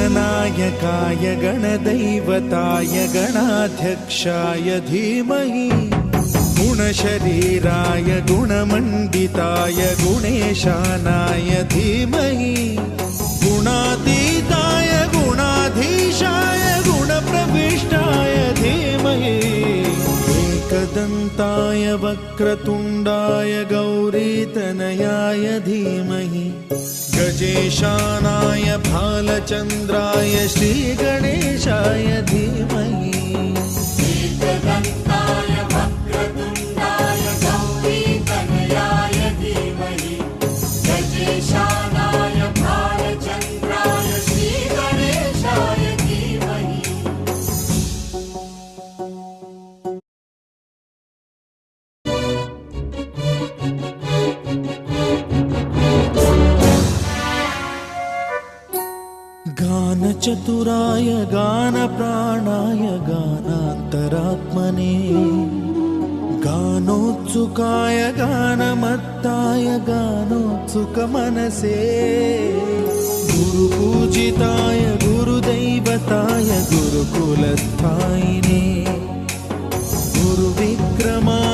गणनायकाय गणदैवताय गणाध्यक्षाय धीमहि गुणशरीराय गुणमण्डिताय गुणेशानाय धीमहि गुणातीताय गुणाधीशाय गुणप्रविष्टाय धीमहि एकदन्ताय वक्रतुण्डाय गौरीतनयाय धीमहि गजेशानाय भालचन्द्राय श्रीगणेशाय धीमहि एकदन्ताय वक्रतुण्डाय गौरीतनयाय धीमहि गजेशानाय भालचन्द्राय श्रीगणेशाय धीमहि। गानचतुराय गानप्राणाय गानान्तरात्मने गानोत्सुकाय गानमत्ताय गानोत्सुकमनसे गुरुपूजिताय गुरुदैवताय गुरुकुलस्थायिने गुरुविक्रमाय